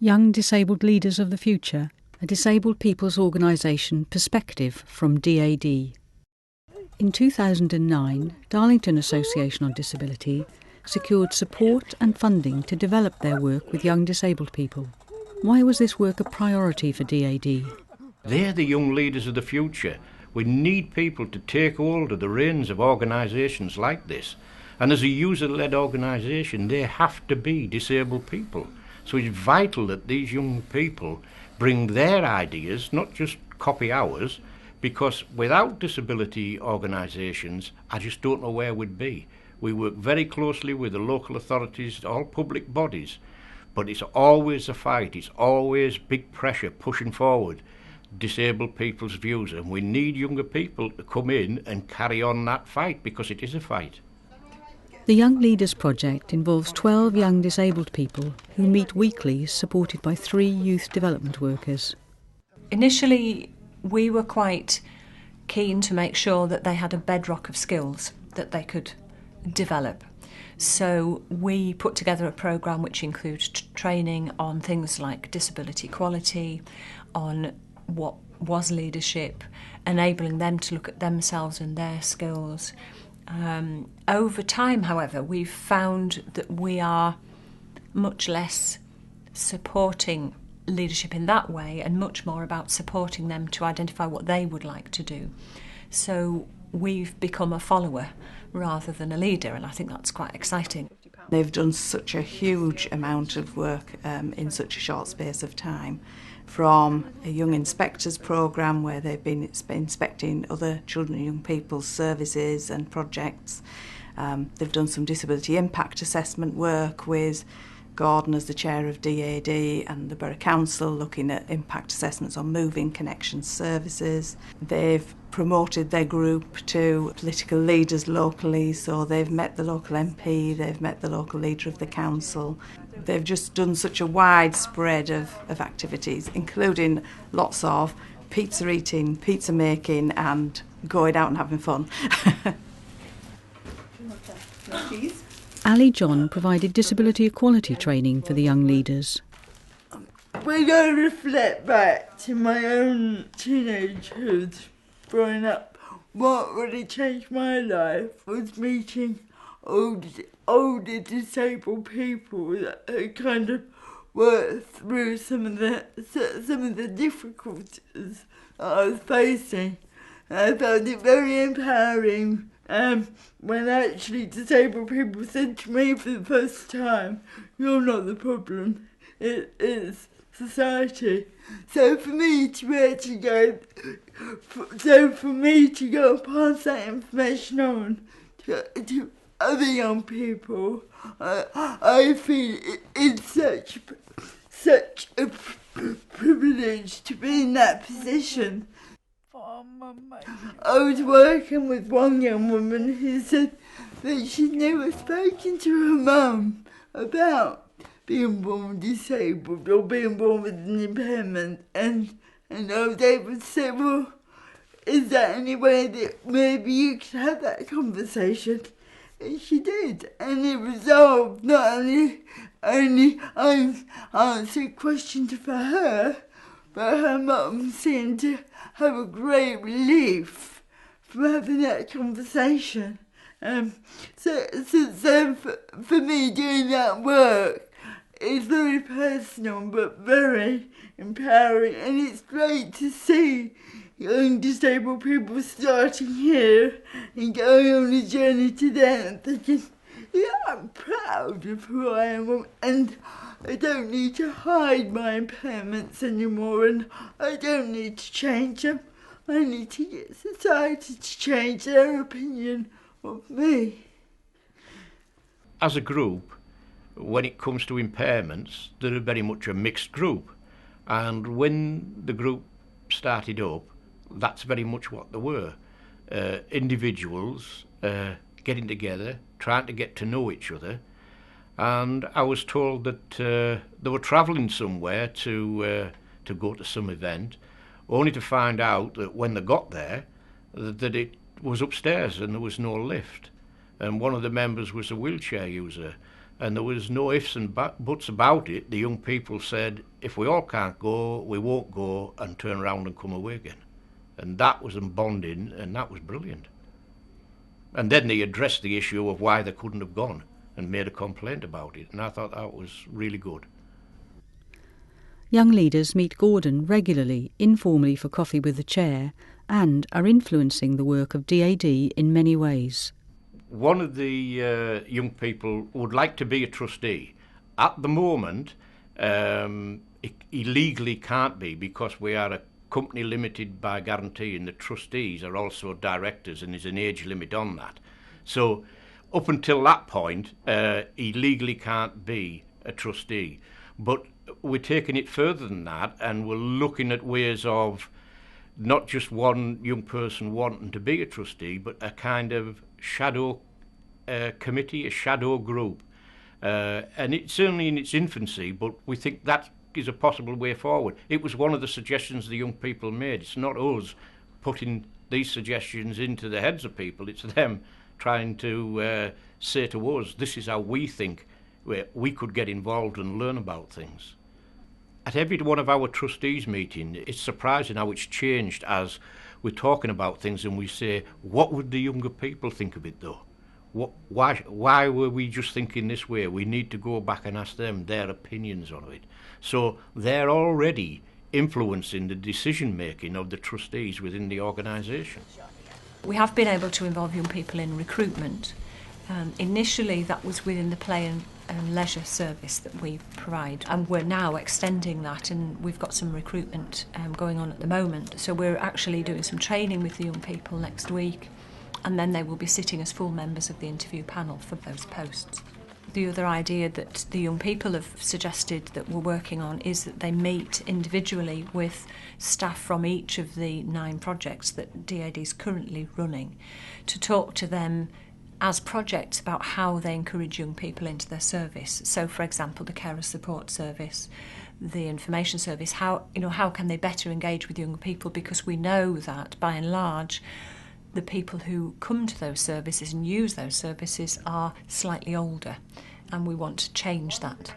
Young Disabled Leaders of the Future, a disabled people's organisation perspective from DAD. In 2009, Darlington Association on Disability secured support and funding to develop their work with young disabled people. Why was this work a priority for DAD? They're the young leaders of the future. We need people to take hold of the reins of organisations like this. And as a user-led organisation, they have to be disabled people. So it's vital that these young people bring their ideas, not just copy ours, because without disability organisations, I just don't know where we'd be. We work very closely with the local authorities, all public bodies, but it's always a fight, it's always big pressure pushing forward disabled people's views, and we need younger people to come in and carry on that fight, because it is a fight. The Young Leaders Project involves 12 young disabled people who meet weekly, supported by 3 youth development workers. Initially, we were quite keen to make sure that they had a bedrock of skills that they could develop. So we put together a programme which includes training on things like disability equality, on what was leadership, enabling them to look at themselves and their skills. Over time, however, we've found that we are much less supporting leadership in that way and much more about supporting them to identify what they would like to do. So we've become a follower rather than a leader, and I think that's quite exciting. They've done such a huge amount of work in such a short space of time, from a young inspectors programme where they've been inspecting other children and young people's services and projects. They've done some disability impact assessment work with Gordon as the chair of DAD and the Borough Council, looking at impact assessments on moving connection services. They've promoted their group to political leaders locally, so they've met the local MP, they've met the local leader of the council. They've just done such a wide spread of activities, including lots of pizza eating, pizza making and going out and having fun. Ali John provided disability equality training for the young leaders. When I reflect back to my own teenagehood, growing up, what really changed my life was meeting older disabled people that had kind of worked through some of the difficulties that I was facing. And I found it very empowering when actually disabled people said to me for the first time, "You're not the problem, it is society." So for me to actually go pass that information on to other young people, I feel it's such a privilege to be in that position. I was working with one young woman who said that she'd never spoken to her mum about being born disabled or being born with an impairment, and I was able to say, "Well, is there any way that maybe you could have that conversation?" And she did, and it resolved not only answered questions for her, but her mum seemed to have a great relief from having that conversation. So for me, doing that work is very personal but very empowering, and it's great to see young disabled people starting here and going on a journey to there and thinking, "Yeah, I'm proud of who I am, and I don't need to hide my impairments anymore, and I don't need to change them. I need to get society to change their opinion of me." As a group, when it comes to impairments, they're very much a mixed group. And when the group started up, that's very much what they were. Individuals getting together, trying to get to know each other. And I was told that they were travelling somewhere to go to some event, only to find out that when they got there, that it was upstairs and there was no lift. And one of the members was a wheelchair user. And there was no ifs and buts about it. The young people said, if we all can't go, we won't go, and turn around and come away again. And that was them bonding, and that was brilliant. And then they addressed the issue of why they couldn't have gone and made a complaint about it. And I thought that was really good. Young leaders meet Gordon regularly, informally for coffee with the chair, and are influencing the work of DAD in many ways. One of the young people would like to be a trustee. At the moment, he legally can't be, because we are a company limited by guarantee, and the trustees are also directors, and there's an age limit on that. So up until that point, he legally can't be a trustee. But we're taking it further than that, and we're looking at ways of not just one young person wanting to be a trustee, but a kind of shadow committee, a shadow group. And it's certainly in its infancy, but we think that is a possible way forward. It was one of the suggestions the young people made. It's not us putting these suggestions into the heads of people, it's them trying to say to us, this is how we think we could get involved and learn about things. At every one of our trustees meeting, it's surprising how it's changed as we're talking about things and we say, what would the younger people think of it though? Why were we just thinking this way? We need to go back and ask them their opinions on it. So they're already influencing the decision making of the trustees within the organisation. We have been able to involve young people in recruitment. Initially that was within the play and leisure service that we provide, and we're now extending that, and we've got some recruitment going on at the moment. So we're actually doing some training with the young people next week, and then they will be sitting as full members of the interview panel for those posts. The other idea that the young people have suggested that we're working on is that they meet individually with staff from each of the 9 projects that DAD is currently running to talk to them as projects about how they encourage young people into their service. So, for example, the carer support service, the information service, how can they better engage with young people, because we know that by and large the people who come to those services and use those services are slightly older, and we want to change that.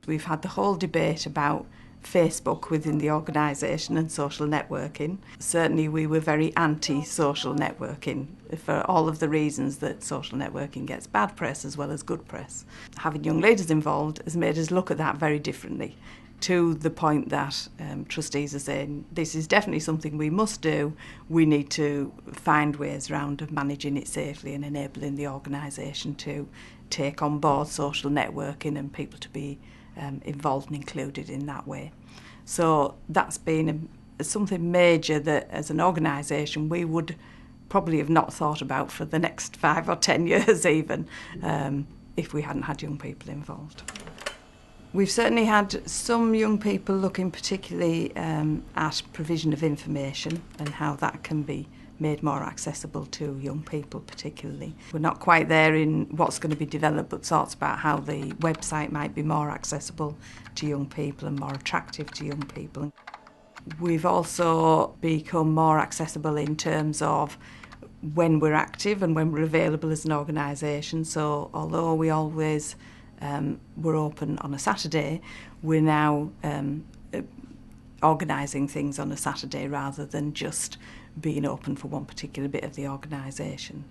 We've had the whole debate about Facebook within the organisation and social networking. Certainly we were very anti-social networking for all of the reasons that social networking gets bad press as well as good press. Having young leaders involved has made us look at that very differently, to the point that trustees are saying this is definitely something we must do. We need to find ways around of managing it safely and enabling the organisation to take on board social networking and people to be involved and included in that way. So that's been something major that as an organisation we would probably have not thought about for the next 5 or 10 years even, if we hadn't had young people involved. We've certainly had some young people looking particularly at provision of information and how that can be made more accessible to young people particularly. We're not quite there in what's going to be developed, but thoughts about how the website might be more accessible to young people and more attractive to young people. We've also become more accessible in terms of when we're active and when we're available as an organisation. So although we always were open on a Saturday, we're now organising things on a Saturday rather than just being open for one particular bit of the organisation.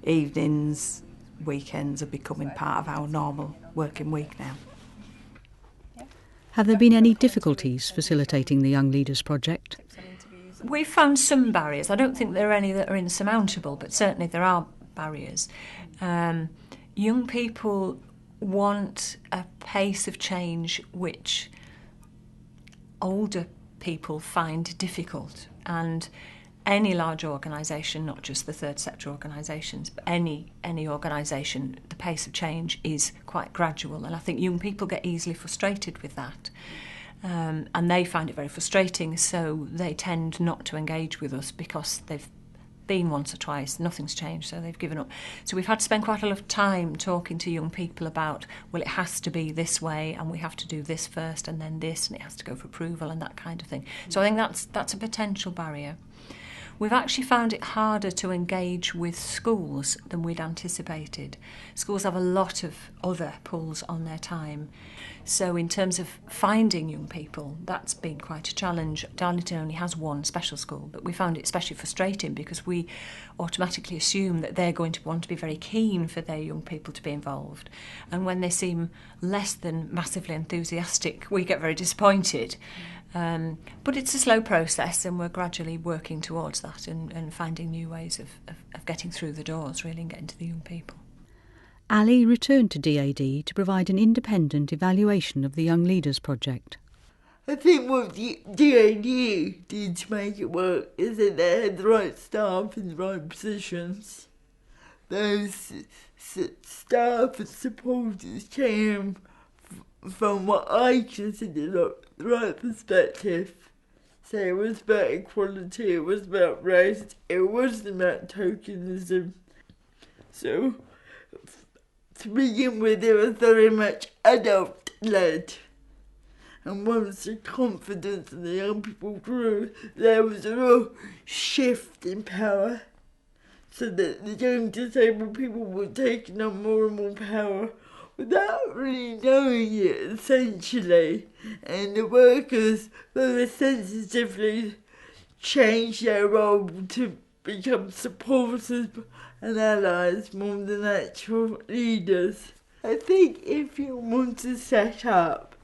Evenings, weekends are becoming part of our normal working week now. Have there been any difficulties facilitating the Young Leaders Project? We've found some barriers. I don't think there are any that are insurmountable, but certainly there are barriers. Young people want a pace of change which older people find difficult, and any large organisation, not just the third sector organisations, but any organisation, the pace of change is quite gradual, and I think young people get easily frustrated with that, and they find it very frustrating, so they tend not to engage with us because they've been once or twice, nothing's changed, so they've given up. So we've had to spend quite a lot of time talking to young people about, well, it has to be this way and we have to do this first and then this, and it has to go for approval and that kind of thing. So I think that's a potential barrier. We've actually found it harder to engage with schools than we'd anticipated. Schools have a lot of other pulls on their time. So in terms of finding young people, that's been quite a challenge. Darlington only has one special school, but we found it especially frustrating because we automatically assume that they're going to want to be very keen for their young people to be involved. And when they seem less than massively enthusiastic, we get very disappointed. But it's a slow process, and we're gradually working towards that and finding new ways of getting through the doors, really, and getting to the young people. Ali returned to DAD to provide an independent evaluation of the Young Leaders Project. I think what the DAD did to make it work is that they had the right staff in the right positions. Those staff and supporters came from what I consider the right perspective. So it was about equality, it was about race, it wasn't about tokenism. So to begin with, it was very much adult-led. And once the confidence of the young people grew, there was a real shift in power. So that the young disabled people were taking on more and more power without really knowing it, essentially. And the workers very sensitively changed their role to become supporters and allies more than actual leaders. I think if you want to set up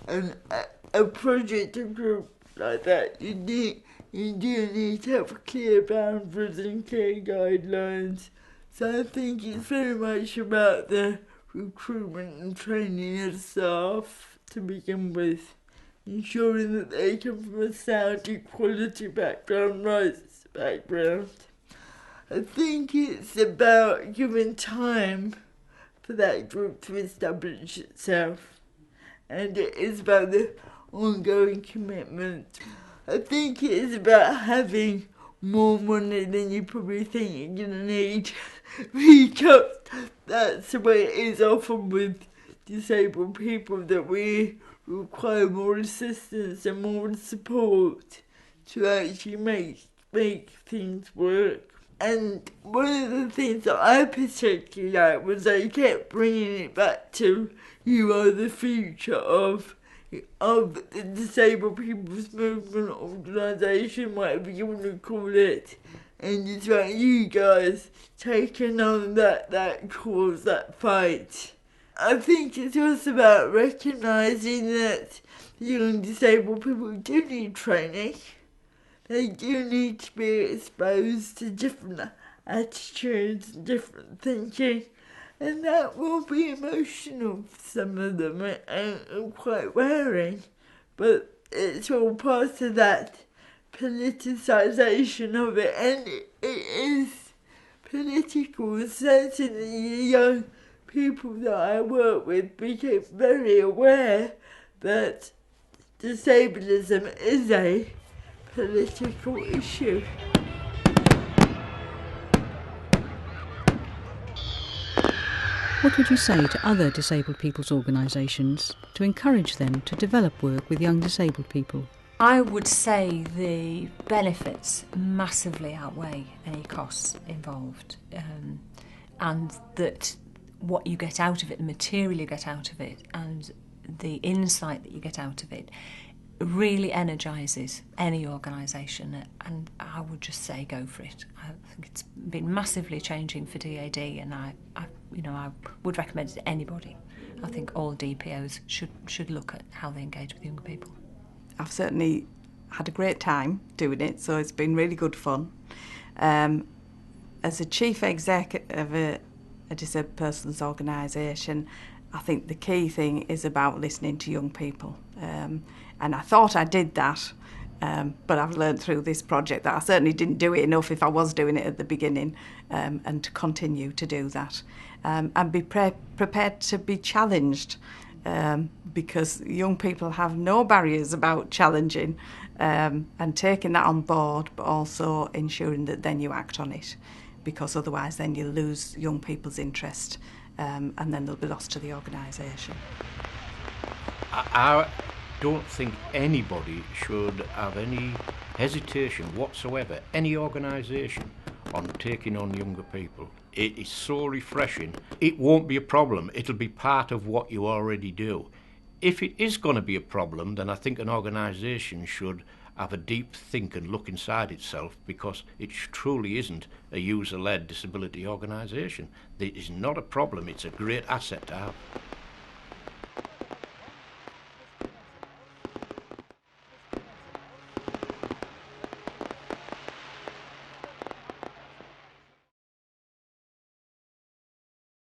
a project or group like that, you do need to have clear boundaries and clear guidelines. So I think it's very much about the recruitment and training of staff to begin with, ensuring that they come from a sound equality background, rights background. I think it's about giving time for that group to establish itself, and it is about the ongoing commitment. I think it is about having more money than you probably think you're going to need, because that's the way it is often with disabled people, that we require more assistance and more support to actually make things work. And one of the things that I particularly liked was they kept bringing it back to you are the future of the Disabled People's Movement organisation, whatever you want to call it. And it's about you guys taking on that cause, that fight. I think it's also about recognising that young disabled people do need training. They do need to be exposed to different attitudes, different thinking, and that will be emotional for some of them and quite wearing. But it's all part of that politicisation of it, and it is political. Certainly the young people that I work with became very aware that disablism is a political issue. What would you say to other disabled people's organisations to encourage them to develop work with young disabled people? I would say the benefits massively outweigh any costs involved, and that what you get out of it, the material you get out of it, and the insight that you get out of it really energises any organisation, and I would just say go for it. I think it's been massively changing for DAD, and I would recommend it to anybody. I think all DPOs should look at how they engage with young people. I've certainly had a great time doing it, so it's been really good fun. As a chief exec of a disabled persons organisation, I think the key thing is about listening to young people. And I thought I did that, but I've learned through this project that I certainly didn't do it enough if I was doing it at the beginning, and to continue to do that. And be prepared to be challenged, because young people have no barriers about challenging, and taking that on board, but also ensuring that then you act on it, because otherwise then you lose young people's interest, and then they'll be lost to the organisation. I don't think anybody should have any hesitation whatsoever, any organisation, on taking on younger people. It is so refreshing. It won't be a problem. It'll be part of what you already do. If it is going to be a problem, then I think an organisation should have a deep think and look inside itself, because it truly isn't a user-led disability organisation. It is not a problem. It's a great asset to have.